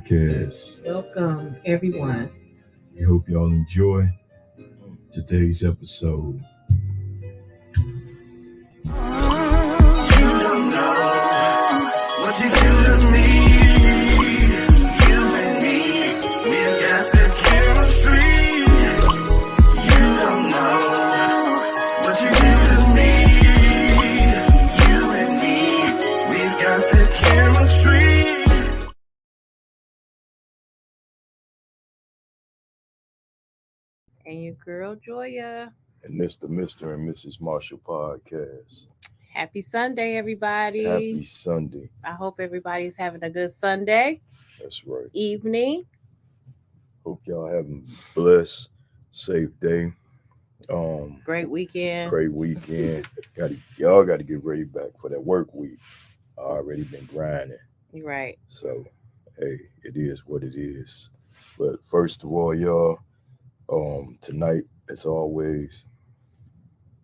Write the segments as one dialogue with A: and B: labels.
A: Podcast.
B: Welcome, everyone.
A: We hope y'all enjoy today's episode.
C: You don't know what you do to me. You and me, we've got the chemistry. You don't know what you do to me. You and me, we've got the chemistry.
B: And your girl, Joya.
A: And this the Mr. and Mrs. Marshall Podcast.
B: Happy Sunday, everybody.
A: Happy Sunday.
B: I hope everybody's having a good Sunday
A: That's right.
B: evening.
A: Hope y'all having a blessed, safe day.
B: Great weekend.
A: Great weekend. Y'all got to get ready back for that work week. I already been grinding.
B: You're right.
A: So, hey, it is what it is. But first of all, y'all, tonight, as always,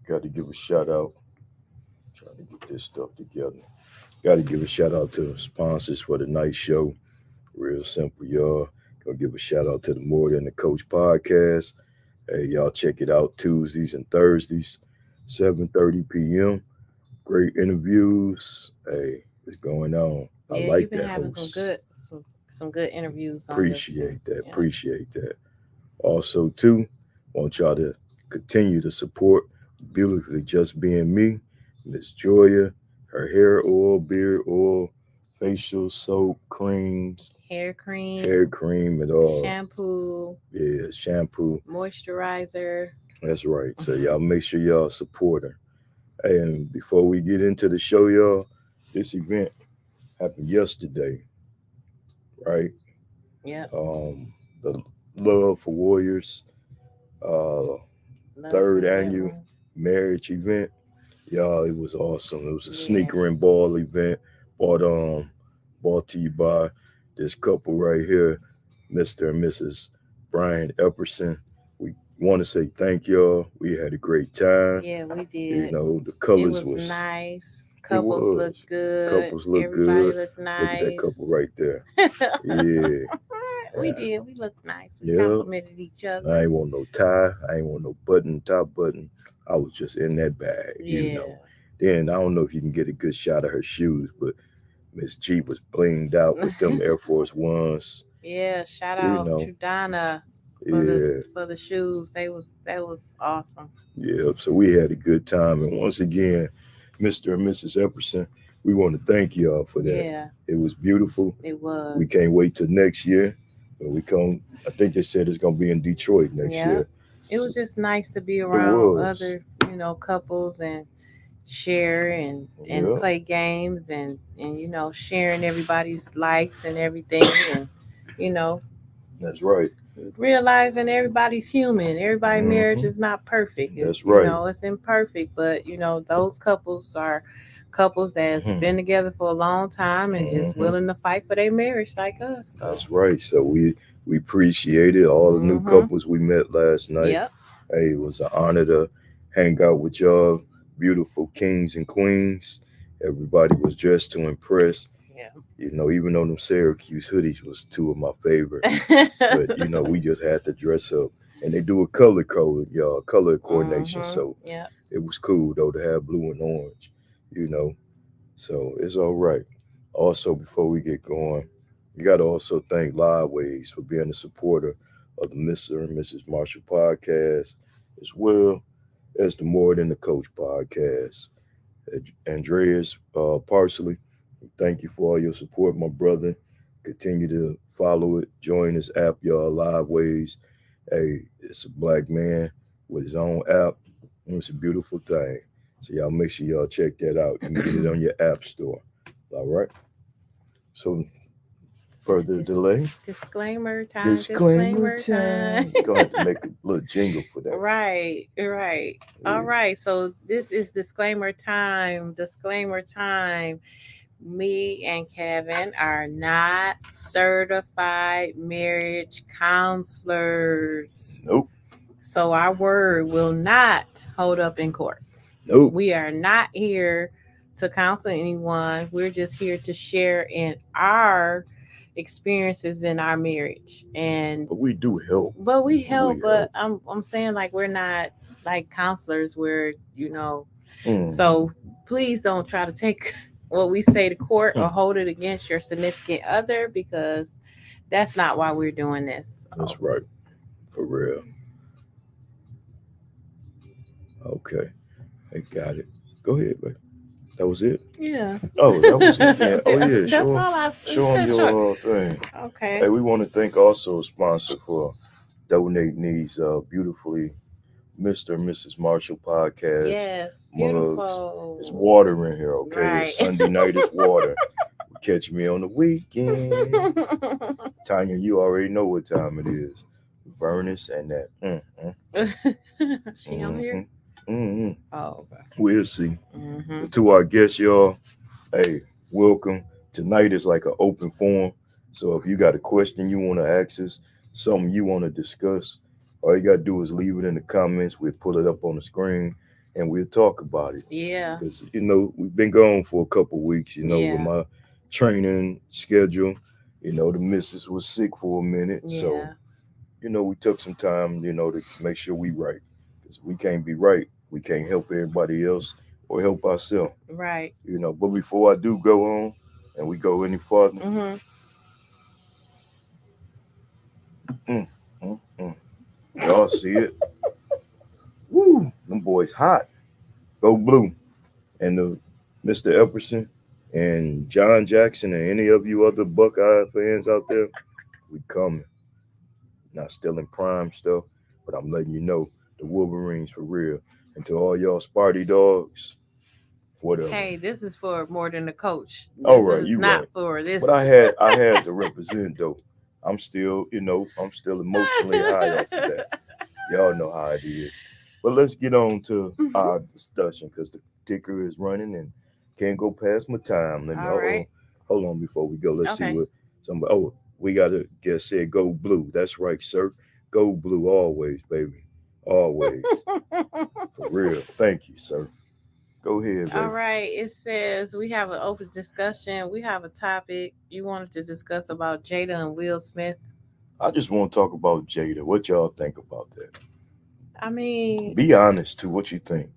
A: got to give a shout out. Trying to get this stuff together. Got to give a shout out to the sponsors for the night show. Real simple, y'all. Gonna give a shout out to the More Than the Coach podcast. Hey, y'all check it out Tuesdays and Thursdays, 7:30 p.m. Great interviews. Hey, it's going on.
B: Yeah,
A: I like
B: you've been
A: that
B: having
A: host.
B: some good interviews.
A: Appreciate that.
B: Yeah.
A: Appreciate that. Also, too, want y'all to continue to support Beautifully Just Being Me, Miss Joya, her hair oil, beard oil, facial soap, creams,
B: Hair cream,
A: and all.
B: shampoo,
A: Yeah, shampoo.
B: moisturizer.
A: That's right. So y'all make sure y'all support her. And before we get into the show, y'all, this event happened yesterday, right?
B: Yep.
A: The Love for Warriors third annual marriage event. Y'all, it was awesome. It was a sneaker and ball event brought to you by this couple right here, Mr. and Mrs. Brian Epperson. We want to say thank y'all. We had a great time.
B: Yeah, we did.
A: You know, the colors
B: it was nice.
A: it
B: Couples
A: was.
B: looked good.
A: Couples look
B: Everybody
A: good.
B: looked nice.
A: Look at that couple right there. Yeah.
B: We did. We looked nice. We
A: Yeah.
B: complimented each other.
A: I ain't want no tie. I ain't want no top button. I was just in that bag, you know. Then I don't know if you can get a good shot of her shoes, but Miss G was blinged out with them Air Force Ones.
B: Yeah, shout out Trudana for the shoes. That was awesome.
A: Yeah, so we had a good time. And once again, Mr. and Mrs. Epperson, we want to thank y'all for that.
B: Yeah.
A: It was beautiful.
B: It was.
A: We can't wait till next year. When we come, I think they said it's going to be in Detroit next year.
B: It was just nice to be around other, couples and share and play games and sharing everybody's likes and everything and
A: That's right.
B: realizing everybody's human. Everybody's marriage is not perfect.
A: That's right.
B: It's imperfect, but those couples are couples that's been together for a long time and just willing to fight for their marriage like us. So.
A: That's right. So we appreciated all the new couples we met last night.
B: Yep.
A: Hey, it was an honor to hang out with y'all, beautiful kings and queens. Everybody was dressed to impress.
B: Yeah.
A: Even though them Syracuse hoodies was two of my favorite. But, we just had to dress up. And they do a color code, y'all, color coordination. So it was cool, though, to have blue and orange, So it's all right. Also, before we get going, you got to also thank Liveways for being a supporter of the Mr. and Mrs. Marshall podcast, as well as the More Than the Coach podcast. Andreas Parsley, thank you for all your support, my brother. Continue to follow it. Join this app, y'all, Liveways. Hey, it's a black man with his own app, and it's a beautiful thing. So y'all make sure y'all check that out. You can get it on your app store. All right? So further delay.
B: Disclaimer time.
A: Disclaimer time. You're going to have to make a little jingle for that.
B: Right.
A: Yeah.
B: All right. So this is disclaimer time. Me and Kevin are not certified marriage counselors.
A: Nope.
B: So our word will not hold up in court.
A: Nope.
B: We are not here to counsel anyone. We're just here to share in our experiences in our marriage,
A: but we do help.
B: But I'm saying like we're not like counselors where so please don't try to take what we say to court or hold it against your significant other, because that's not why we're doing this. So.
A: That's right, for real. Okay, I got it. Go ahead, babe. That was it?
B: Yeah.
A: Oh, that was it. Yeah. Oh, yeah.
B: That's all I
A: show them your thing.
B: Okay.
A: Hey, we want to thank also a sponsor for donating these beautifully Mr. and Mrs. Marshall podcast.
B: Yes, beautiful.
A: It's water in here, okay?
B: Right.
A: It's Sunday night, it's water. Catch me on the weekend. Tanya, you already know what time it is. Bernice and that.
B: She on here?
A: Mm-hmm.
B: Oh, okay.
A: We'll see. To our guests, y'all, hey, welcome. Tonight is like an open forum. So if you got a question you want to ask us, something you want to discuss, all you got to do is leave it in the comments. We'll pull it up on the screen and we'll talk about it.
B: Yeah.
A: Because, we've been gone for a couple weeks, with my training schedule. The missus was sick for a minute. Yeah. So, we took some time, to make sure we right. Because we can't be right. We can't help everybody else or help ourselves.
B: Right.
A: But before I do go on and we go any further, y'all see it? Woo! Them boys hot. Go Blue. And Mr. Epperson and John Jackson and any of you other Buckeye fans out there, we coming. Not still in prime stuff, but I'm letting you know the Wolverines for real. And to all y'all Sparty dogs, whatever.
B: Hey, this is for more than a coach.
A: All right, you
B: not
A: right.
B: For this.
A: But I had to represent though. I'm still emotionally high after that. Y'all know how it is. But let's get on to our discussion because the ticker is running and can't go past my time.
B: Right.
A: Hold on before we go. Let's see what somebody. Oh, we got a guest said go Blue. That's right, sir. Go Blue always, baby. Always. For real. Thank you, sir. Go ahead, baby.
B: All right. It says we have an open discussion. We have a topic you wanted to discuss about Jada and Will Smith.
A: I just want to talk about Jada. What y'all think about that?
B: I mean,
A: be honest to what you think.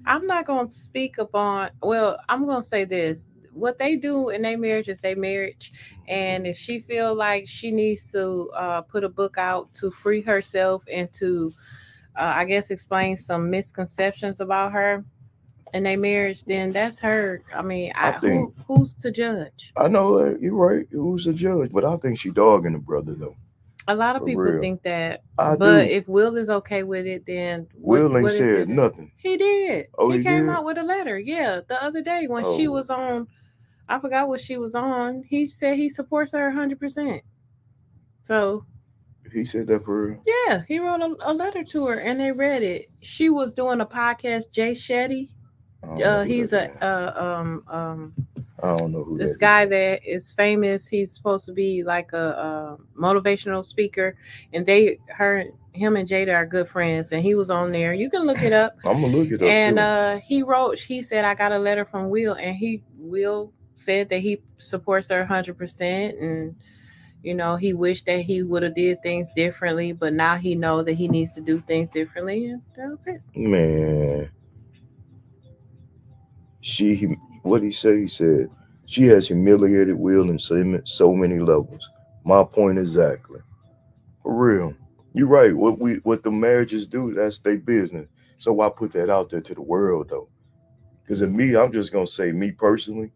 B: I'm not going to speak upon, I'm going to say this. What they do in their marriage is their marriage. And if she feel like she needs to put a book out to free herself and to, I guess, explain some misconceptions about her in their marriage, then that's her. I mean, I think, who's to judge?
A: I know you're right. Who's to judge? But I think she dogging the brother, though.
B: A lot of people think that, but if Will is okay with it, then
A: Will ain't said nothing.
B: He did. Oh, he came out with a letter. Yeah, the other day when she was on, I forgot what she was on. He said he supports her 100%. So
A: he said that for real.
B: Yeah, he wrote a letter to her, and they read it. She was doing a podcast. Jay Shetty. He's
A: I don't know who
B: this guy that is famous. He's supposed to be like a motivational speaker, and him and Jada are good friends, and he was on there. You can look it up.
A: I'm gonna look it up.
B: And he said, I got a letter from Will, and Will said that he supports her 100%, and he wished that he would have did things differently, but now he knows that he needs to do things differently, and that's it.
A: Man. What he say? He said she has humiliated Will in so many levels. My point exactly. For real, you're right. What the marriages do, that's their business. So why put that out there to the world though? Because of me, I'm just gonna say me personally.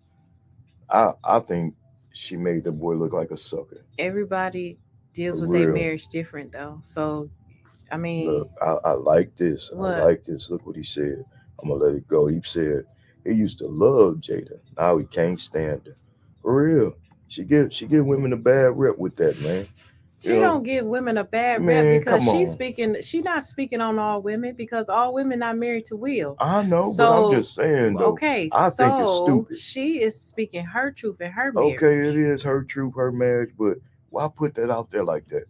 A: I think she made the boy look like a sucker.
B: Everybody deals with their marriage different though. So I mean,
A: look, I like this. What? I like this. Look what he said. I'm gonna let it go. He said. He used to love Jada. Now he can't stand her. For real. She give women a bad rep with that, man.
B: She don't give women a bad rep because she's not speaking on all women because all women not married to Will.
A: I know, but I'm just saying though.
B: Okay,
A: I think it's stupid.
B: She is speaking her truth in her marriage.
A: Okay, it is her truth, her marriage, but why put that out there like that?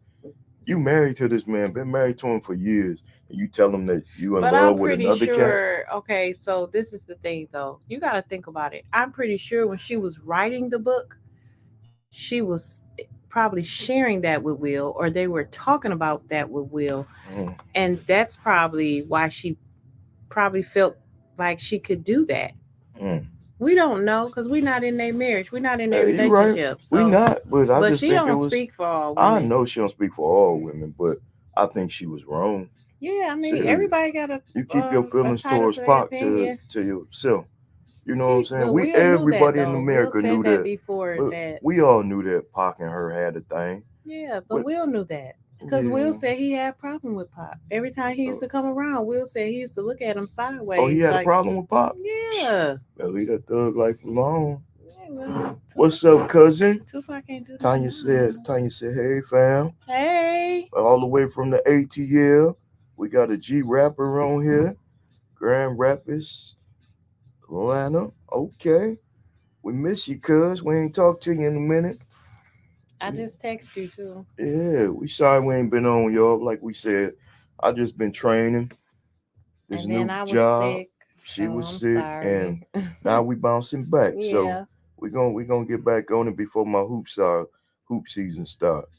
A: You married to this man, been married to him for years, and you tell him that you in love with another cat.
B: Okay, so this is the thing, though. You got to think about it. I'm pretty sure when she was writing the book, she was probably sharing that with Will, or they were talking about that with Will. And that's probably why she probably felt like she could do that. We don't know because we're not in their marriage. We're not in their relationship.
A: Right. So, we not, but I just
B: she
A: think
B: don't
A: it was,
B: speak for all women.
A: I know she don't speak for all women, but I think she was wrong.
B: Yeah, I mean, everybody got a.
A: You keep your feelings towards Pac to yourself. You know what I'm saying?
B: Well,
A: everybody in America knew that
B: before that.
A: We all knew that Pac and her had a thing.
B: Yeah, but Will knew that. Because Will said he had a problem with Pac. Every time he used to come around, Will said he used to look at him sideways.
A: Oh, he had a problem with Pac?
B: Yeah.
A: Well, leave that thug life alone. What's up, cousin?
B: Tupac can't do that.
A: Tanya said, hey, fam.
B: Hey.
A: All the way from the ATL. We got a G rapper on here. Grand Rapids, Atlanta. Okay. We miss you, cuz. We ain't talked to you in a minute.
B: I just text you too.
A: Yeah, we sorry we ain't been on, y'all. Like we said, I just been training. This
B: and
A: new
B: then I was
A: job.
B: Sick,
A: she
B: so
A: was
B: I'm
A: sick,
B: sorry.
A: and now we bouncing back.
B: Yeah.
A: So we gonna get back on it before my hoop season start.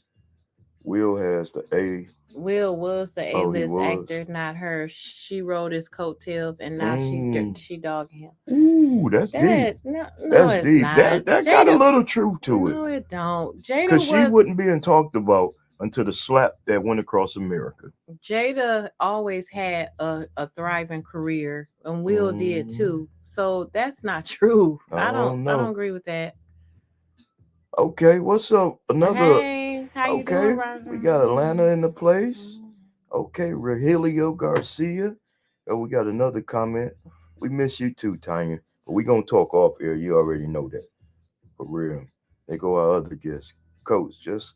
A: Will has the A.
B: Will was the A-list actor, not her. She rode his coattails, and now she dogging him.
A: Ooh, that's deep.
B: No,
A: that's deep.
B: Not.
A: That
B: Jada,
A: got a little truth to it.
B: No, it don't. Jada,
A: because she wasn't being talked about until the slap that went across America. Jada
B: always had a thriving career, and Will did too. So that's not true. I don't agree with that.
A: Okay, what's up? Another.
B: Hey, how you doing, Roger?
A: We got Atlanta in the place. Okay, Rogelio Garcia. Oh, we got another comment. We miss you too, Tanya. But we gonna talk off here. You already know that. For real. They go our other guest. Coach, just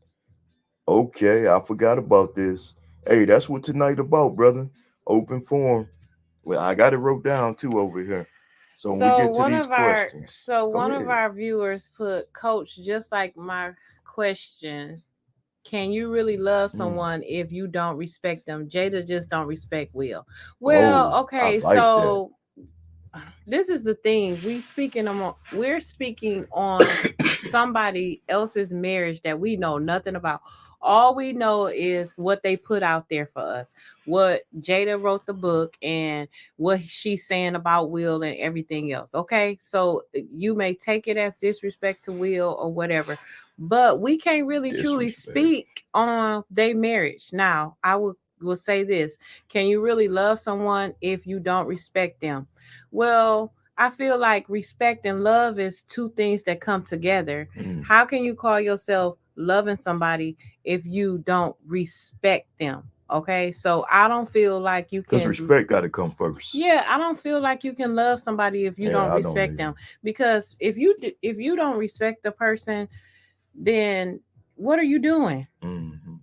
A: okay. I forgot about this. Hey, that's what tonight about, brother. Open forum. Well, I got it wrote down too over here. So when we get to these questions.
B: One of our viewers put, Coach, just like my question, can you really love someone if you don't respect them? Jada just don't respect Will. Well, okay, so this is the thing. We're speaking on somebody else's marriage that we know nothing about. All we know is what they put out there for us. What Jada wrote the book and what she's saying about Will and everything else. Okay, so you may take it as disrespect to Will or whatever, but we can't really truly speak on their marriage. Now, I will say this: can you really love someone if you don't respect them? Well, I feel like respect and love is two things that come together. How can you call yourself loving somebody if you don't respect them? Okay, so I don't feel like you can,
A: because respect got to come first.
B: Yeah, I don't feel like you can love somebody if you don't respect them, because if you don't respect the person, then what are you doing?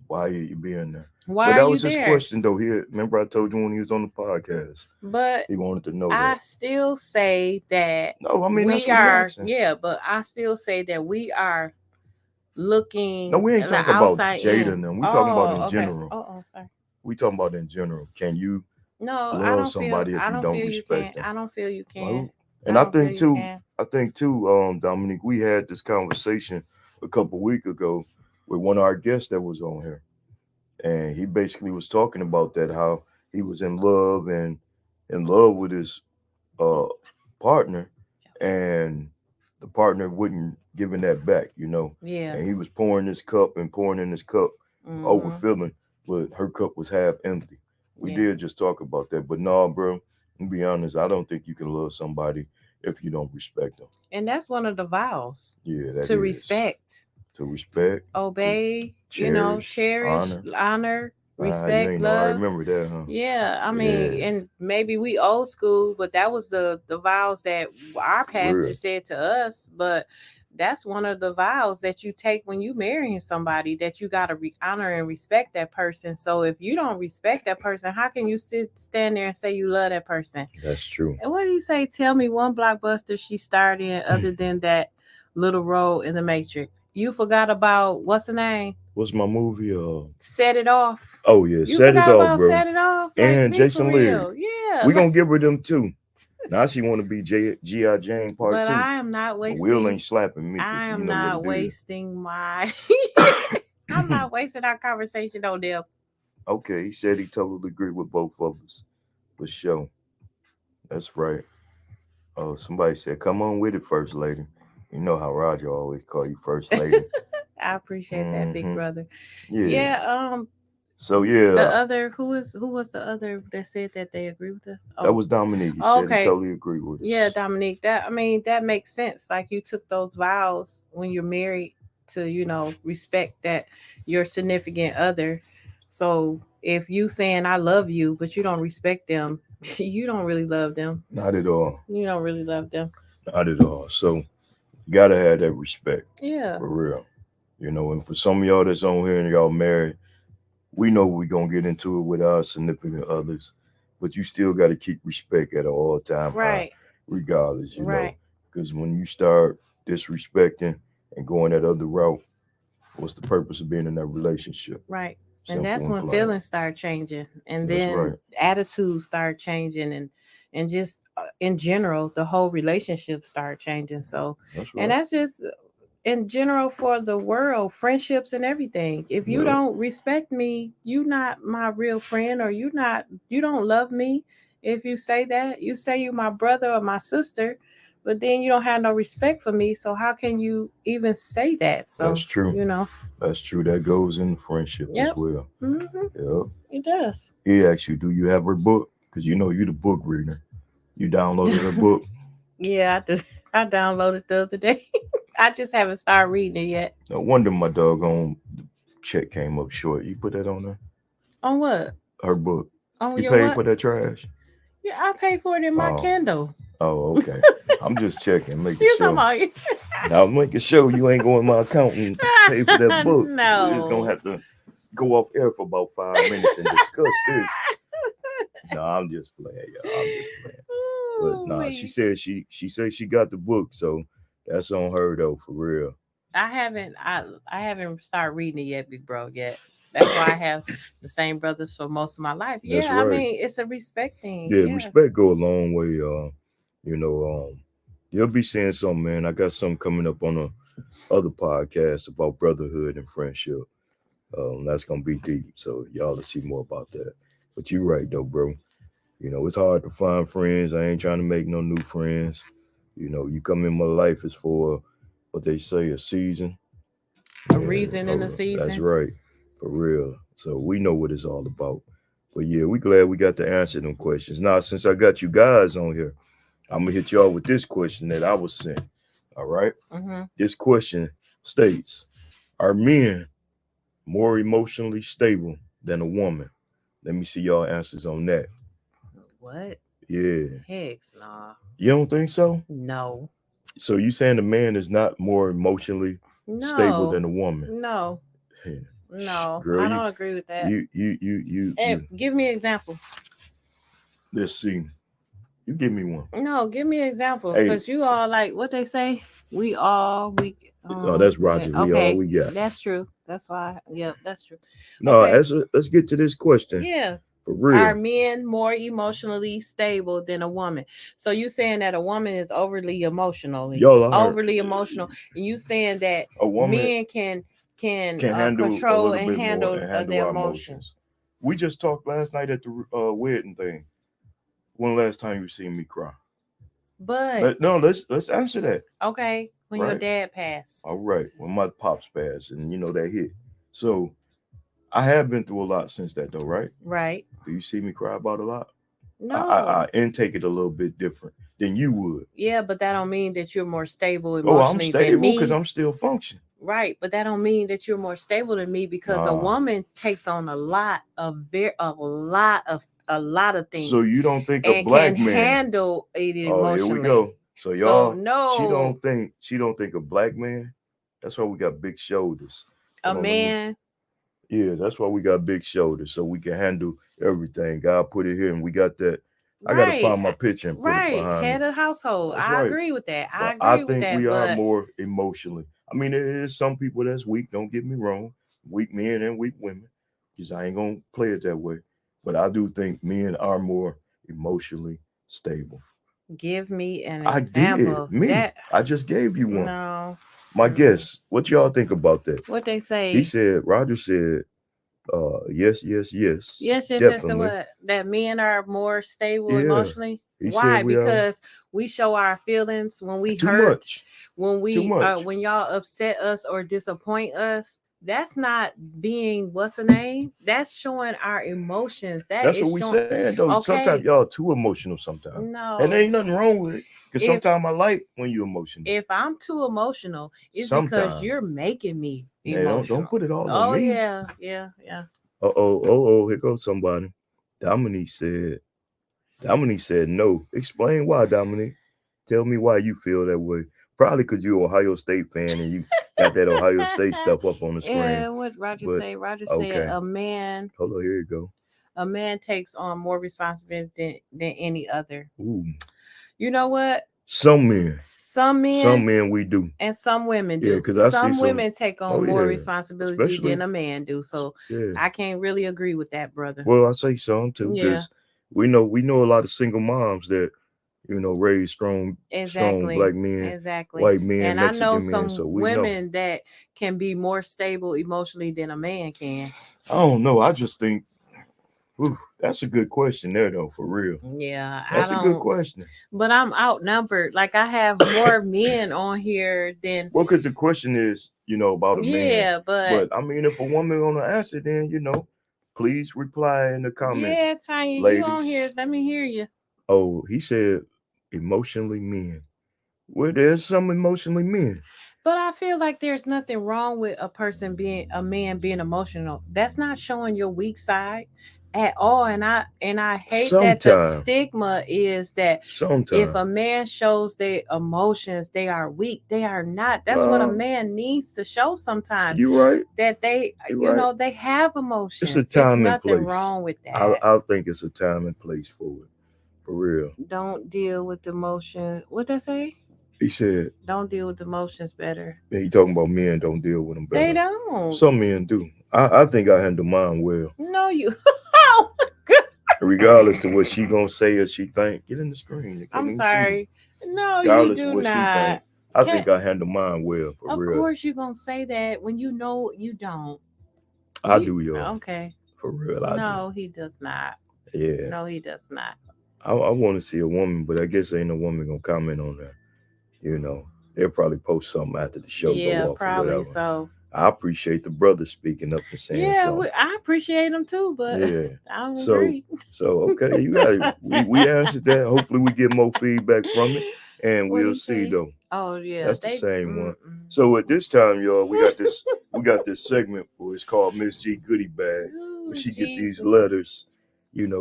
A: Why are you being there?
B: Why
A: that
B: are
A: was
B: you
A: his
B: there?
A: question though. Remember I told you when he was on the podcast.
B: But
A: he wanted to know.
B: I still say that.
A: No, I mean
B: we are. Yeah, but I still say that we are looking.
A: No, we ain't talking about Jada and them. We talking about in general.
B: Sorry.
A: We talking about in general. Can you
B: love
A: somebody if you don't respect them?
B: I don't feel you can.
A: And I think too, Dominique, we had this conversation a couple weeks ago with one of our guests that was on here. And he basically was talking about that, how he was in love with his partner, and the partner wouldn't giving that back, you know.
B: Yeah.
A: And he was pouring in his cup, overfilling, but her cup was half empty. We did just talk about that, but no, bro. To be honest, I don't think you can love somebody if you don't respect them.
B: And that's one of the vows.
A: Yeah, that
B: to respect.
A: To respect,
B: obey, cherish, honor, respect, love.
A: I remember that, huh?
B: Yeah, I mean, and maybe we old school, but that was the vows that our pastor said to us. But that's one of the vows that you take when you marrying somebody, that you gotta honor and respect that person. So if you don't respect that person, how can you stand there and say you love that person?
A: That's true.
B: And what did he say? Tell me one blockbuster she starred in other than that little role in The Matrix. You forgot about, what's the name?
A: What's my movie?
B: Set It Off.
A: Oh yeah, Set It Off, bro.
B: Set It Off.
A: And Jason Leary.
B: Yeah.
A: We're gonna give her them too. Now she want to be G.I. Jane Part 2.
B: But I am not wasting.
A: Will ain't slapping me.
B: I am
A: you know
B: not wasting my. I'm not wasting our conversation on them.
A: Okay, he said he totally agree with both of us. For sure. That's right. Oh, somebody said, come on with it, First Lady. You know how Roger always call you First Lady.
B: I appreciate that, big brother.
A: Yeah. So yeah.
B: The other who was the other that said that they agree with us?
A: Oh. That was Dominique. He said he totally agree with us.
B: Yeah, Dominique. That makes sense. Like you took those vows when you're married to, respect that your significant other. So if you saying I love you, but you don't respect them, you don't really love them.
A: Not at all.
B: You don't really love them.
A: Not at all. So you gotta have that respect.
B: Yeah.
A: For real. And for some of y'all that's on here and y'all married, we know we're going to get into it with our significant others, but you still got to keep respect at all time,
B: right?
A: Regardless, you know, because when you start disrespecting and going that other route, what's the purpose of being in that relationship?
B: Right. And that's when feelings start changing, and then attitudes start changing, and just in general, the whole relationship start changing. So, and that's just in general for the world, friendships and everything. If you don't respect me, you not my real friend, or you don't love me. If you say that, you say you're my brother or my sister, but then you don't have no respect for me. So how can you even say that? So
A: that's true. That's true. That goes in friendship as well.
B: Mm-hmm.
A: Yep.
B: It does.
A: He asked you, do you have her book? Because you're the book reader. You downloaded her book?
B: Yeah, I downloaded the other day. I just haven't started reading it yet.
A: No wonder my doggone check came up short. You put that on there?
B: On what?
A: Her book.
B: On
A: you paid for that trash?
B: Yeah, I paid for it in my Kindle.
A: Oh, okay. I'm just checking, making
B: you
A: sure. Now I'm making sure you ain't going to my account and pay for that book.
B: No.
A: We're just going to have to go off air for about 5 minutes and discuss this. No, I'm just playing, y'all. I'm just playing. But nah, she said she got the book, so that's on her though, for real.
B: I haven't started reading it yet, big bro, yet. That's why I have the same brothers for most of my life.
A: That's
B: right. I mean, it's a respect thing.
A: Yeah, respect go a long way, you'll be saying something, man. I got something coming up on a other podcast about brotherhood and friendship. That's gonna be deep, so y'all will see more about that. But you're right though, bro. It's hard to find friends. I ain't trying to make no new friends. You come in my life is for what they say, a season.
B: A reason and a season.
A: That's right. For real. So we know what it's all about. But yeah, we glad we got to answer them questions. Now, since I got you guys on here, I'm going to hit y'all with this question that I was sent. All right?
B: Mm-hmm.
A: This question states, are men more emotionally stable than a woman? Let me see y'all answers on that.
B: What?
A: Yeah.
B: Heck, nah.
A: You don't think so?
B: No.
A: So you saying the man is not more emotionally stable than a woman?
B: No.
A: Yeah.
B: No,
A: girl,
B: I don't agree with that.
A: You
B: give me an example.
A: Let's see. You give me one.
B: No, give me an example. Because you all like what they say. Oh,
A: that's Roger.
B: Okay.
A: We all we got.
B: That's true. That's why. Yeah, that's true.
A: No, let's get to this question.
B: Yeah.
A: For real.
B: Are men more emotionally stable than a woman? So you saying that a woman is overly emotional, emotional, and you saying that
A: a woman
B: men can control and handle their emotions.
A: We just talked last night at the wedding thing. When last time you seen me cry?
B: But
A: no, let's answer that.
B: Okay, when your dad passed.
A: All right, when my pops passed, and that hit. So I have been through a lot since that, though, right?
B: Right.
A: Do you see me cry about a lot?
B: No.
A: I intake it a little bit different than you would.
B: Yeah, but that don't mean that you're more stable emotionally.
A: I'm stable because I'm still functioning.
B: Right, but that don't mean that you're more stable than me because a woman takes on a lot of things.
A: So you don't think a black man
B: handle it emotionally?
A: Here we go. So y'all,
B: no,
A: she don't think a black man. That's why we got big shoulders.
B: A man.
A: Yeah, that's why we got big shoulders, so we can handle everything. God put it here, and we got that. I got to find my picture and put it behind
B: head
A: me.
B: of household.
A: That's
B: I agree with that.
A: I think we are more emotionally. I mean, there is some people that's weak. Don't get me wrong. Weak men and weak women. Because I ain't going to play it that way. But I do think men are more emotionally stable.
B: Give me an example.
A: I did. I just gave you one.
B: No.
A: My guess. What y'all think about that?
B: What they say?
A: He said, Roger said, yes.
B: Yes, what? That men are more stable emotionally. Why? Because we show our feelings when we hurt, when y'all upset us or disappoint us. That's not being what's the name? That's showing our emotions.
A: That's what we saying though. Okay. Sometimes y'all too emotional sometimes.
B: No.
A: And there ain't nothing wrong with it. Because sometimes I like when you're emotional.
B: If I'm too emotional, it's because you're making me emotional.
A: Don't put it all on me.
B: Yeah.
A: Here goes somebody. Dominique said no. Explain why, Dominique. Tell me why you feel that way. Probably because you're an Ohio State fan and you got that Ohio State stuff up on the screen.
B: Yeah, what Roger say? Roger said a man.
A: Hold on, here you go.
B: A man takes on more responsibility than any other.
A: Ooh.
B: You know what?
A: Some men we do,
B: and some women do.
A: Yeah, because
B: some women take on more responsibility than a man do. So I can't really agree with that, brother.
A: Well, I say some too, because we know a lot of single moms that raise strong black men, white men,
B: and
A: Mexican
B: I know
A: men,
B: some women that can be more stable emotionally than a man can.
A: I don't know. I just think. Ooh, that's a good question there, though, for real.
B: Yeah,
A: that's a good question.
B: But I'm outnumbered. Like, I have more men on here than.
A: Well, because the question is, about a man.
B: Yeah, but
A: I mean, if a woman want to answer, then please reply in the comments.
B: Yeah, Tanya, you on here? Let me hear you.
A: Oh, he said, emotionally men. Well, there's some emotionally men.
B: But I feel like there's nothing wrong with a man being emotional. That's not showing your weak side at all. And I hate that the stigma is that if a man shows their emotions, they are weak. They are not. That's what a man needs to show sometimes.
A: You're right.
B: That they they have emotions.
A: It's a time and place.
B: There's nothing wrong with that.
A: I think it's a time and place for it. For real.
B: Don't deal with emotions. What they say?
A: He said,
B: don't deal with emotions better.
A: Yeah, he talking about men don't deal with them better.
B: They don't.
A: Some men do. I think I handle mine well.
B: No, you.
A: Regardless to what she gonna say or she think, get in the screen.
B: I'm sorry. No, you do not.
A: I think I handle mine well. For real.
B: Of course, you're gonna say that when you know you don't.
A: I do, y'all.
B: Okay.
A: For real, I do.
B: No, he does not.
A: Yeah.
B: No, he does not.
A: I want to see a woman, but I guess ain't no woman gonna comment on that. They'll probably post something after the show.
B: Yeah, probably so.
A: I appreciate the brother speaking up and saying something.
B: Yeah, I appreciate him too, but I don't agree.
A: So okay, you got it. We answered that. Hopefully, we get more feedback from it, and we'll see though.
B: Oh yeah,
A: that's the same one. So at this time, y'all, we got this segment where it's called Miss G Goodie Bag, where she get these letters,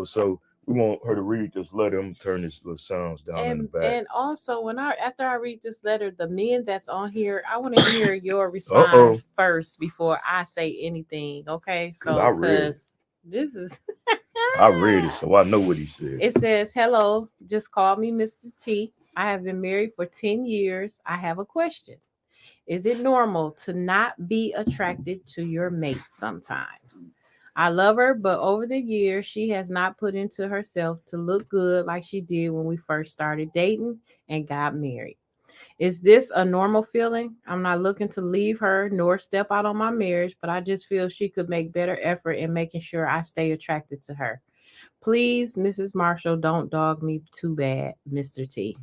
A: so. We want her to read this letter. I'm gonna turn this little sounds down in the back.
B: And also, after I read this letter, the men that's on here, I want to hear your response first before I say anything. Okay, so because this is
A: I read it, so I know what he said.
B: It says, "Hello, just call me Mr. T. I have been married for 10 years. I have a question. Is it normal to not be attracted to your mate sometimes? I love her, but over the years, she has not put into herself to look good like she did when we first started dating and got married. Is this a normal feeling? I'm not looking to leave her nor step out on my marriage, but I just feel she could make better effort in making sure I stay attracted to her. Please, Mrs. Marshall, don't dog me too bad, Mr. T."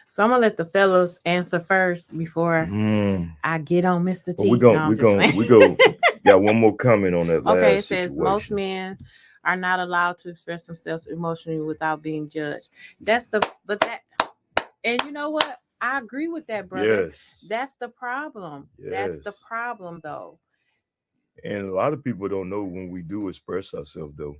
B: So I'm gonna let the fellas answer first before I get on Mr. T.
A: We go. Got one more comment on that.
B: Okay, it says most men are not allowed to express themselves emotionally without being judged. And you know what? I agree with that, brother.
A: Yes.
B: That's the problem.
A: Yes.
B: That's the problem, though.
A: And a lot of people don't know when we do express ourselves, though,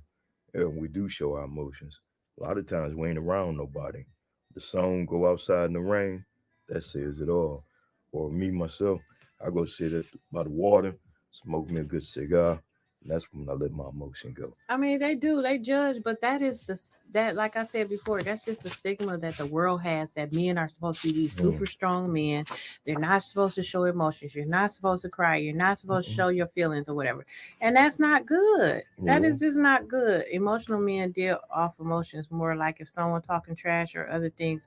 A: and we do show our emotions. A lot of times we ain't around nobody. The song "Go Outside in the Rain," that says it all. Or me, myself, I go sit by the water, smoke me a good cigar, And that's when I let my emotion go.
B: I mean, they do. They judge, but that like I said before, that's just the stigma that the world has, that men are supposed to be these super strong men. They're not supposed to show emotions. You're not supposed to cry. You're not supposed to show your feelings or whatever. And that's not good. That is just not good. Emotional men deal off emotions more. Like if someone talking trash or other things,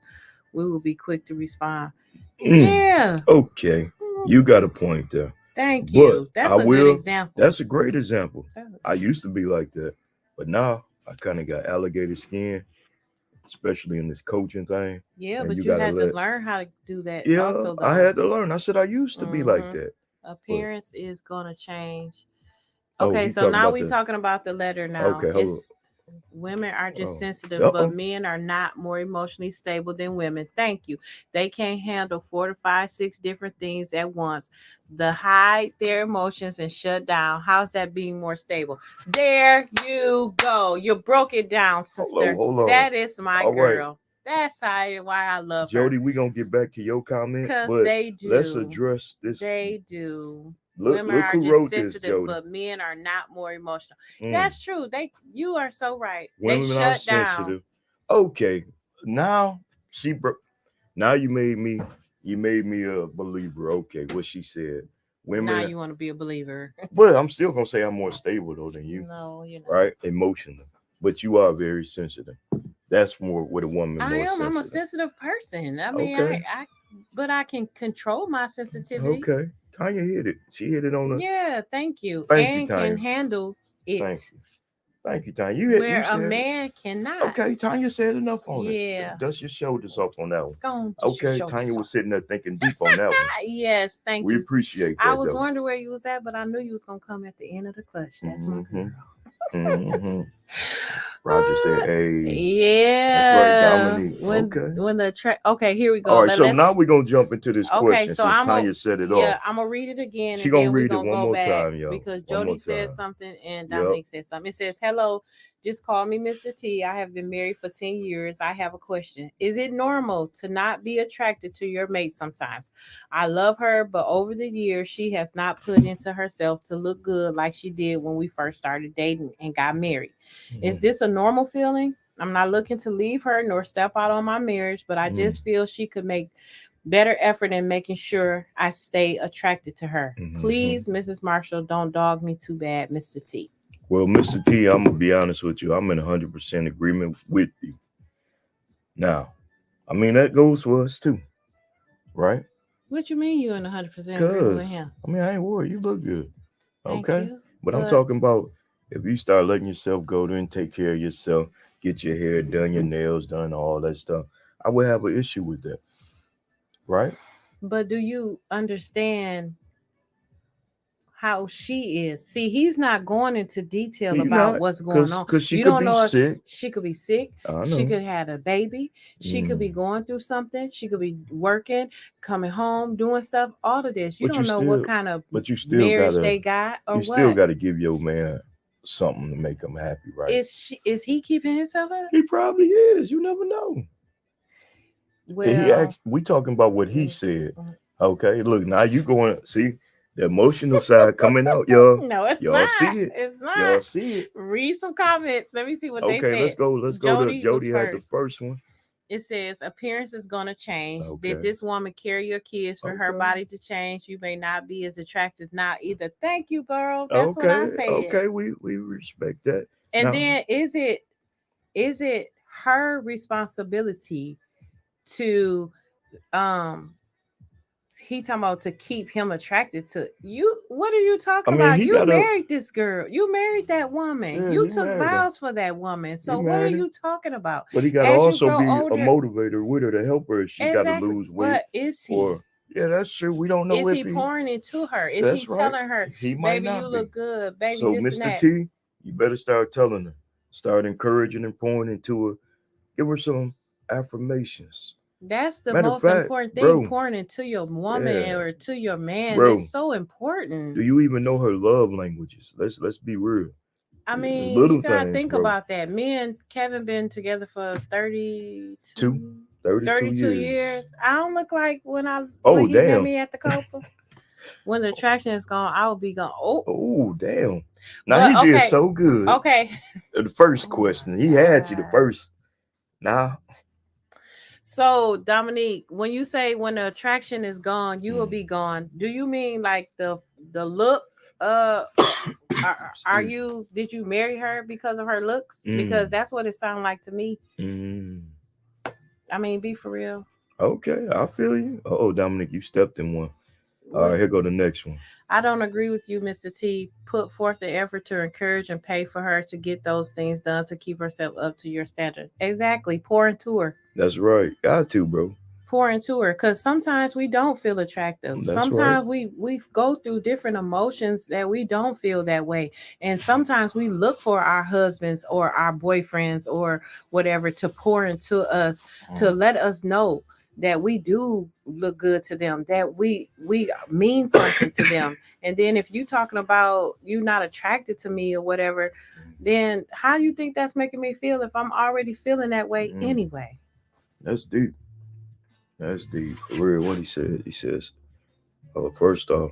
B: we will be quick to respond. Yeah.
A: Okay. You got a point there.
B: Thank you. That's a good example.
A: That's a great example. I used to be like that, but now I kind of got alligator skin, especially in this coaching thing.
B: Yeah, but you had to learn how to do that.
A: Yeah,
B: also,
A: I had to learn. I said I used to be like that.
B: Appearance is gonna change. Okay, so now we're talking about the letter now.
A: Okay, hold on.
B: Women are just sensitive, but men are not more emotionally stable than women. Thank you. They can't handle 4 to 5, 6 different things at once. They hide their emotions and shut down. How's that being more stable? There you go. You broke it down, sister.
A: Hold on.
B: That is my girl. Right. That's why I love her.
A: Jody, we're going to get back to your comment.
B: Because they do.
A: Let's address this.
B: They do.
A: Women
B: are
A: who
B: just
A: wrote
B: sensitive,
A: this, Jody.
B: But men are not more emotional. That's true. You are so right.
A: Women
B: they
A: are
B: shut down.
A: Sensitive. Okay, now now you made me a believer. Okay, what she said. Women.
B: Now you want to be a believer.
A: But I'm still gonna say I'm more stable though than you.
B: No, you're not.
A: Right, emotional. But you are very sensitive. That's more with a woman.
B: I am. I'm a sensitive person. I mean, okay. But I can control my sensitivity.
A: Okay. Tanya hit it. She hit it on the.
B: Yeah, thank you.
A: Thank you, Tanya.
B: Can handle it.
A: Thank you, Tanya.
B: Where a man cannot.
A: Okay, Tanya said enough on it.
B: Yeah.
A: Dust your shoulders off on that one.
B: Go on,
A: okay, Tanya was sitting there thinking deep on that one.
B: Yes, thank you.
A: We appreciate that.
B: I was wondering where you was at, but I knew you was gonna come at the end of the clutch. That's my girl.
A: Roger said, "Hey,
B: yeah,
A: that's right, Dominique."
B: When the okay, here we go.
A: All right, so now we're gonna jump into this question
B: so
A: since Tanya said it all.
B: Yeah, I'm gonna read it again.
A: She gonna read it one more time, y'all.
B: Because Jody said something and Dominique said something. It says, "Hello, just call me Mr. T. I have been married for 10 years. I have a question. Is it normal to not be attracted to your mate sometimes? I love her, but over the years, she has not put into herself to look good like she did when we first started dating and got married. Is this a normal feeling? I'm not looking to leave her nor step out on my marriage, but I just feel she could make better effort in making sure I stay attracted to her. Please, Mrs. Marshall, don't dog me too bad, Mr. T."
A: Well, Mr. T, I'm going to be honest with you. I'm in 100% agreement with you. Now, I mean, that goes for us too, right?
B: What you mean you in 100% agreement with him?
A: I mean, I ain't worried. You look good.
B: Thank
A: okay?
B: You,
A: but I'm talking about if you start letting yourself go there and take care of yourself, get your hair done, your nails done, all that stuff, I would have an issue with that, right?
B: But do you understand how she is? See, he's not going into detail about what's going on.
A: Because she could be sick.
B: She could be sick. She could have a baby. She could be going through something. She could be working, coming home, doing stuff. All of this. You don't know what kind of marriage they got or what.
A: You still got to give your man something to make him happy, right?
B: Is he keeping himself up?
A: He probably is. You never know.
B: Well,
A: we talking about what he said. Okay, look, now you going see the emotional side coming out, y'all.
B: No, it's
A: y'all
B: not.
A: See it.
B: It's not.
A: Y'all see it.
B: Read some comments. Let me see what they said.
A: Okay, let's go. Let's go to Jody had the first one.
B: It says appearance is going to change. Did this woman carry your kids for her body to change? You may not be as attractive now either. Thank you, girl. That's what I said.
A: Okay, we respect that.
B: And then is it her responsibility to he talking about to keep him attracted to you? What are you talking about? You married this girl. You married that woman.
A: Yeah,
B: you took vows for that woman. So what are you talking about?
A: But he got to also be a motivator with her to help her if she got to lose weight.
B: But is he?
A: Yeah, that's true. We don't know
B: if he pouring into her. Is he telling her,
A: he might
B: baby, you look good, baby?
A: So, Mr. T, you better start telling her. Start encouraging and pouring into her. Give her some affirmations.
B: That's the most important thing, pouring into your woman or to your man. It's so important.
A: Do you even know her love languages? Let's be real.
B: I mean, you gotta think about that. Me and Kevin been together for 32 years. I don't look like when he met me at the Copa. When the attraction is gone, I will be gone.
A: Oh, damn. Now he did so good.
B: Okay.
A: The first question. He had you the first. Now.
B: So, Dominique, when you say when the attraction is gone, you will be gone. Do you mean like the look? Did you marry her because of her looks? Because that's what it sounded like to me. I mean, be for real.
A: Okay, I feel you. Oh, Dominic, you stepped in one. All right, here go the next one.
B: I don't agree with you, Mr. T. Put forth the effort to encourage and pay for her to get those things done to keep herself up to your standard. Exactly. Pour into her.
A: That's right. Got to, bro.
B: Pour into her, because sometimes we don't feel attractive. Sometimes we go through different emotions that we don't feel that way, and sometimes we look for our husbands or our boyfriends or whatever to pour into us, to let us know that we do look good to them, that we mean something to them. And then if you talking about you not attracted to me or whatever, then how do you think that's making me feel if I'm already feeling that way anyway?
A: That's deep. That's deep. For real, what he said. He says, first off,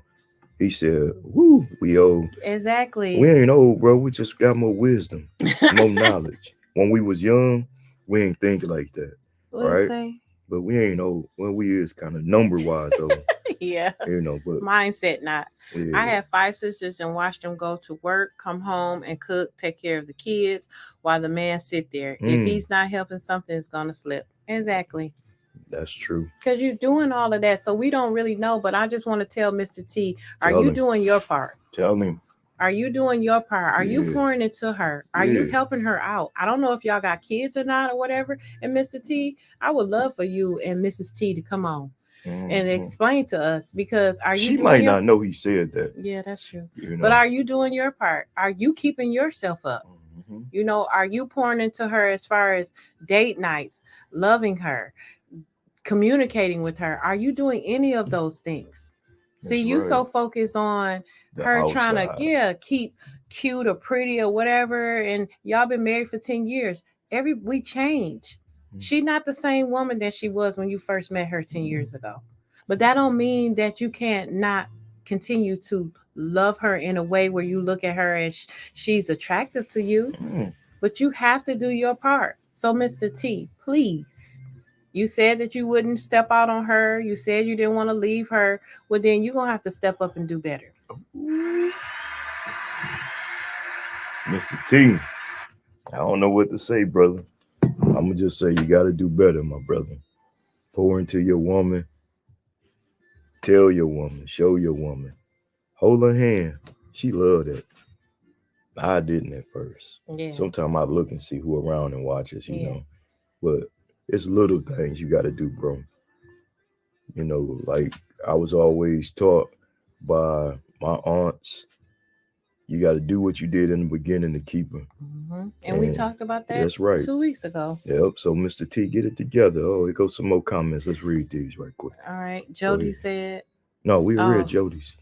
A: he said, woo, we old.
B: Exactly.
A: We ain't old, bro. We just got more wisdom, more knowledge. When we was young, we ain't think like that.
B: What right? Say?
A: But we ain't old. Well, we is kind of number-wise, though.
B: Yeah.
A: You know, but
B: mindset not. Yeah. I have 5 sisters and watched them go to work, come home and cook, take care of the kids while the man sit there. If he's not helping, something's going to slip. Exactly.
A: That's true.
B: Because you're doing all of that. So we don't really know. But I just want to tell Mr. T, are you doing your part?
A: Tell him.
B: Are you doing your part? Are you pouring into her? Are you helping her out? I don't know if y'all got kids or not or whatever. And Mr. T, I would love for you and Mrs. T to come on and explain to us, because
A: she might not know he said that.
B: Yeah, that's true. You know? But are you doing your part? Are you keeping yourself up? You know, are you pouring into her as far as date nights, loving her, communicating with her? Are you doing any of those things? See, you so focused on her outside, trying to keep cute or pretty or whatever, and y'all been married for 10 years. We change. She's not the same woman that she was when you first met her 10 years ago. But that don't mean that you can't not continue to love her in a way where you look at her as she's attractive to you. But you have to do your part. So, Mr. T, please. You said that you wouldn't step out on her. You said you didn't want to leave her. Well, then you're going to have to step up and do better.
A: Mr. T, I don't know what to say, brother. I'm going to just say you got to do better, my brother. Pour into your woman. Tell your woman. Show your woman. Hold her hand. She loved it. I didn't at first. Yeah. Sometimes I look and see who around and watches, you know. But it's little things you got to do, bro. You know, like I was always taught by my aunts, you got to do what you did in the beginning to keep her.
B: And we talked about that
A: that's right.
B: 2 weeks ago.
A: Yep. So, Mr. T, get it together. Oh, here goes some more comments. Let's read these right quick.
B: All right. Jody said.
A: No, we read Jody's.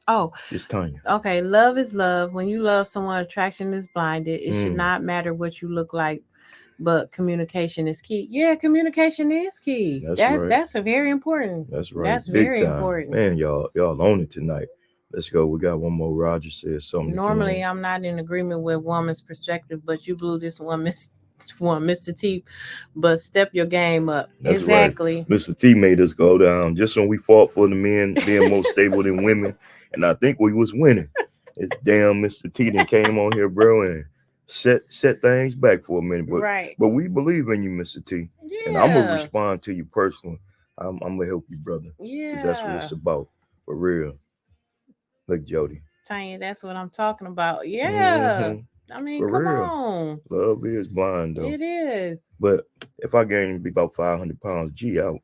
B: Oh.
A: It's Tanya.
B: Okay. Love is love. When you love someone, attraction is blinded. It should not matter what you look like, but communication is key. Yeah, communication is key. That's very important.
A: That's right.
B: That's very important.
A: Man, y'all on it tonight. Let's go. We got one more. Roger says something.
B: Normally, I'm not in agreement with woman's perspective, but you blew this one, Mr. T. But step your game up.
A: That's
B: exactly.
A: Right. Mr. T made us go down just when we fought for the men being more stable than women, and I think we was winning. It's damn Mr. T that came on here, bro, and set things back for a minute. But, but we believe in you, Mr. T. Yeah. And I'm gonna respond to you personally. I'm gonna help you, brother.
B: Yeah.
A: Because that's what it's about. For real. Look, Jody.
B: Tanya, that's what I'm talking about. Yeah. I mean, come on.
A: Love is blind, though.
B: It is.
A: But if I gain be about 500 pounds, gee, out.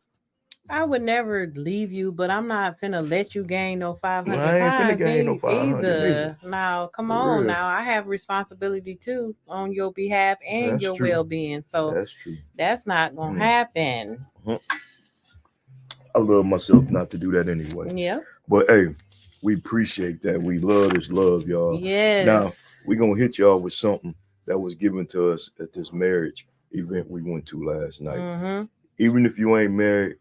B: I would never leave you, but I'm not finna let you gain no 500
A: pounds. I ain't finna gain no 500 either.
B: Now, come on now. I have responsibility, too, on your behalf and that's your well-being. So
A: that's true.
B: That's not going to happen.
A: I love myself not to do that anyway.
B: Yeah.
A: But, hey, we appreciate that. We love is love, y'all.
B: Yes.
A: Now, we're going to hit y'all with something that was given to us at this marriage event we went to last night. Even if you ain't married,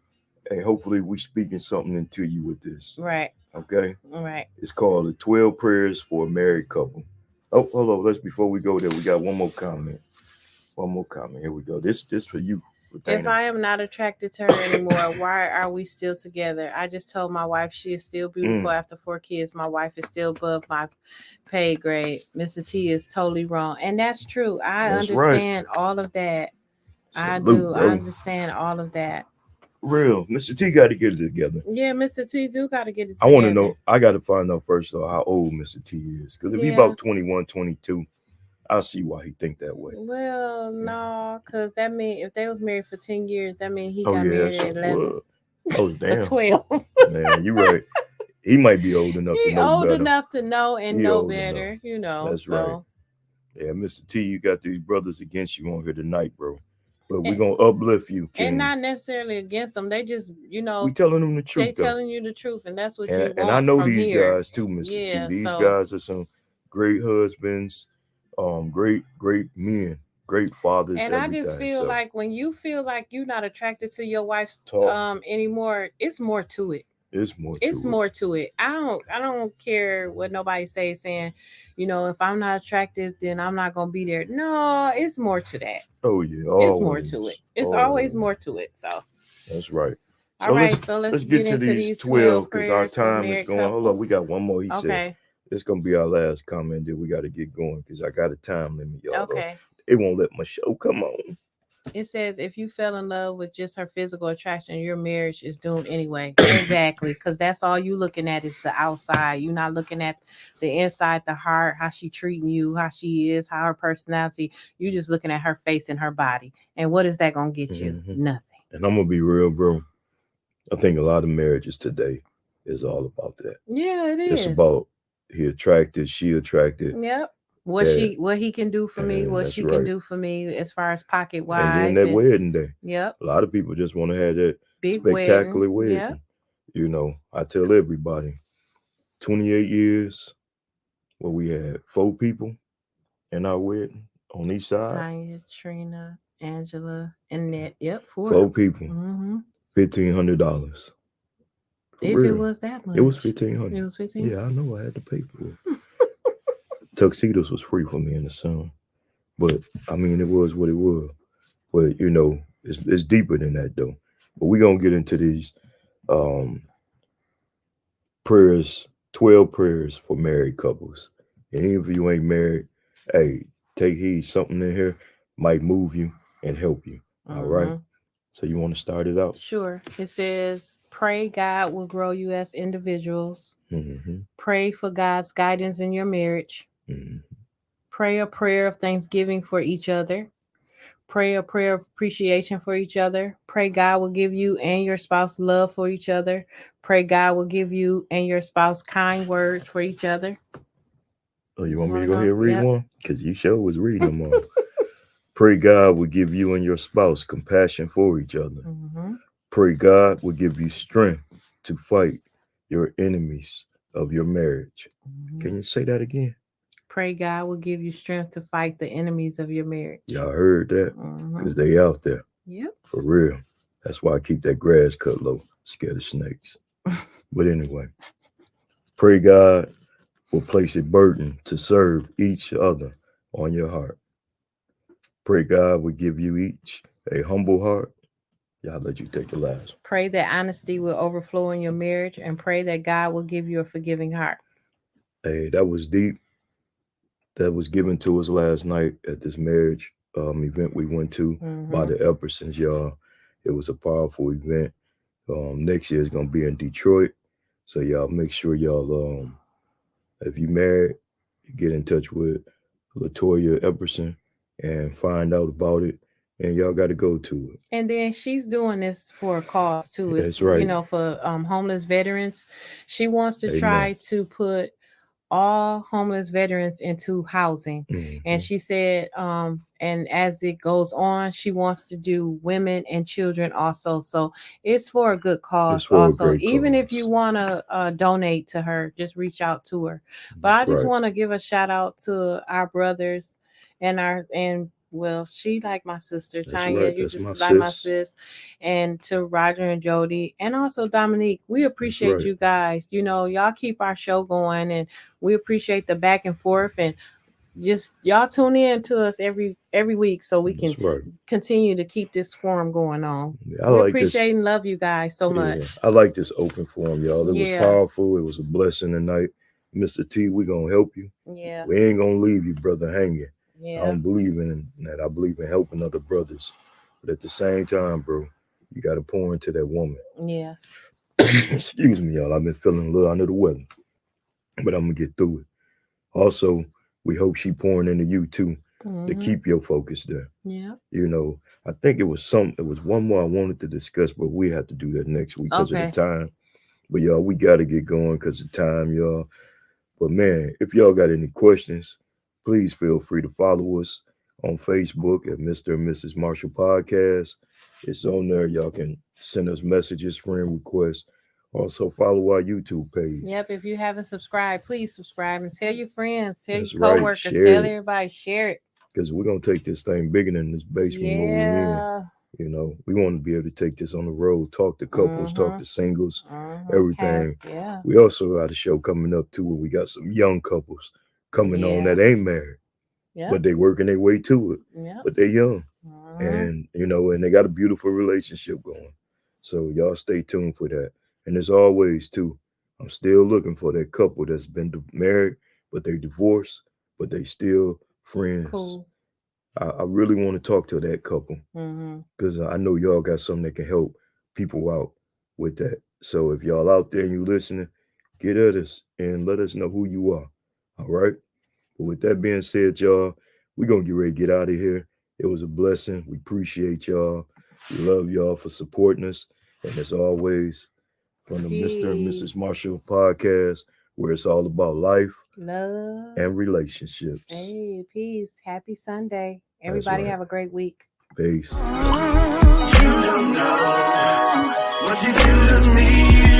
A: hey, hopefully we speaking something into you with this.
B: Right.
A: Okay.
B: Right.
A: It's called the 12 Prayers for a Married Couple. Oh, hold on. Let's before we go there, we got one more comment. One more comment. Here we go. This for you.
B: If I am not attracted to her anymore, why are we still together? I just told my wife she is still beautiful after 4 kids. My wife is still above my pay grade. Mr. T is totally wrong. And that's true. That's understand all of that. Salute, I do. Bro. I understand all of that.
A: Real. Mr. T got to get it together.
B: Yeah, Mr. T do got to get it together.
A: I want to know. I got to find out first, though, how old Mr. T is. Because if he's about 21, 22, I see why he think that way.
B: Well, no, because that mean if they was married for 10 years, that mean he got married at 11.
A: Oh, damn.
B: 12.
A: Man, you're right. He might be old enough to know better.
B: Old enough to know and know better, you know.
A: That's right. Yeah, Mr. T, you got these brothers against you on here tonight, bro. But we're going to uplift you, King.
B: And not necessarily against them. They just, you know.
A: We telling them the truth,
B: They telling you the truth, and that's what you want.
A: And I know
B: from
A: these
B: here.
A: guys, too, Mr. T. These guys are some great husbands, great men, great fathers.
B: And I just feel like when you feel like you're not attracted to your wife anymore, it's more to it.
A: It's more
B: to it. I don't care what nobody saying, you know, if I'm not attractive, then I'm not gonna be there. No, it's more to that.
A: Oh yeah,
B: it's more to it. It's always more to it. So
A: that's right.
B: So all right, so let's get
A: to these 12 because our time is going. Hold on, we got one more. He said it's gonna be our last comment. Then we got to get going because I got a time limit, y'all.
B: Okay.
A: It won't let my show come on.
B: It says if you fell in love with just her physical attraction, your marriage is doomed anyway. Exactly, because that's all you looking at is the outside. You're not looking at the inside, the heart, how she treating you, how she is, how her personality. You just looking at her face and her body. And what is that gonna get you? Nothing.
A: And I'm gonna be real, bro. I think a lot of marriages today is all about that.
B: Yeah, it is.
A: It's about he attracted, she attracted.
B: Yep. What he can do for me, what she can do for me as far as pocket wise.
A: And then that wedding day.
B: Yep.
A: A lot of people just want to have that big spectacular wedding. Yep. You know, I tell everybody, 28 years where we had 4 people in our wedding on each side.
B: Tanya, Trina, Angela, and Ned. Yep,
A: 4 people. $1,500.
B: If it was that much.
A: It was $1,500.
B: It was $1,500.
A: Yeah, I know. I had to pay for it. Tuxedos was free for me in the summer, but I mean it was what it was. But you know, it's deeper than that though. But we're gonna get into these prayers, 12 prayers for married couples. And even if you ain't married, hey, take heed. Something in here might move you and help you. All right. So you want to start it out?
B: Sure. It says, pray God will grow you as individuals. Pray for God's guidance in your marriage. Pray a prayer of thanksgiving for each other. Pray a prayer of appreciation for each other. Pray God will give you and your spouse love for each other. Pray God will give you and your spouse kind words for each other.
A: Oh, you want me to go ahead and read one? Because you sure was reading them all. Pray God will give you and your spouse compassion for each other. Pray God will give you strength to fight your enemies of your marriage. Can you say that again?
B: Pray God will give you strength to fight the enemies of your marriage.
A: Y'all heard that? Because they out there.
B: Yep.
A: For real. That's why I keep that grass cut low. Scared of snakes. But anyway, pray God will place a burden to serve each other on your heart. Pray God will give you each a humble heart. Y'all let you take the last.
B: Pray that honesty will overflow in your marriage and pray that God will give you a forgiving heart.
A: Hey, that was deep. That was given to us last night at this marriage event we went to by the Eppersons, y'all. It was a powerful event. Next year is going to be in Detroit. So y'all make sure y'all, if you married, get in touch with Latoya Epperson and find out about it. And y'all got to go to it.
B: And then she's doing this for a cause too.
A: That's right.
B: You know, for homeless veterans. She wants to try to put all homeless veterans into housing. And she said, and as it goes on, she wants to do women and children also. So it's for a good cause also. Even if you want to donate to her, just reach out to her. But I just want to give a shout out to our brothers and well, she like my sister.
A: That's
B: Tanya,
A: right.
B: you
A: That's
B: just
A: my
B: like my
A: sis.
B: sis. And to Roger and Jody, and also Dominique, we appreciate
A: right.
B: you guys. You know, y'all keep our show going, and we appreciate the back and forth, and just y'all tune in to us every week so we can continue to keep this forum going on.
A: Yeah,
B: we like appreciate and love you guys so much.
A: I like this open forum, y'all. It was powerful. It was a blessing tonight. Mr. T, we're going to help you.
B: Yeah.
A: We ain't going to leave you, brother, hanging.
B: Yeah.
A: I don't believe in that. I believe in helping other brothers. But at the same time, bro, you got to pour into that woman.
B: Yeah.
A: Excuse me, y'all. I've been feeling a little under the weather, but I'm going to get through it. Also, we hope she pouring into you too, to keep your focus there.
B: Yeah.
A: You know, I think it was one more I wanted to discuss, but we have to do that next week because of the time. But y'all, we got to get going because of time, y'all. But man, if y'all got any questions, please feel free to follow us on Facebook at Mr. and Mrs. Marshall Podcast. It's on there. Y'all can send us messages, friend requests. Also follow our YouTube page.
B: Yep. If you haven't subscribed, please subscribe and tell your friends, tell your coworkers, tell everybody, share it.
A: Because we're going to take this thing bigger than this basement where we're in. You know, we want to be able to take this on the road, talk to couples, talk to singles, everything.
B: Yeah.
A: We also got a show coming up too where we got some young couples coming on that ain't married, but they working their way to it, but they're young. And, you know, and they got a beautiful relationship going. So y'all stay tuned for that. And as always too, I'm still looking for that couple that's been married, but they divorced, but they still friends.
B: Cool.
A: I really want to talk to that couple because I know y'all got something that can help people out with that. So if y'all out there and you listening, get at us and let us know who you are. All right. But with that being said, y'all, we're going to get ready to get out of here. It was a blessing. We appreciate y'all. We love y'all for supporting us. And as always, from the Mr. and Mrs. Marshall Podcast, where it's all about life,
B: love,
A: and relationships.
B: Hey, peace. Happy Sunday. Everybody have a great week.
A: Peace.
C: You don't know what you do to me.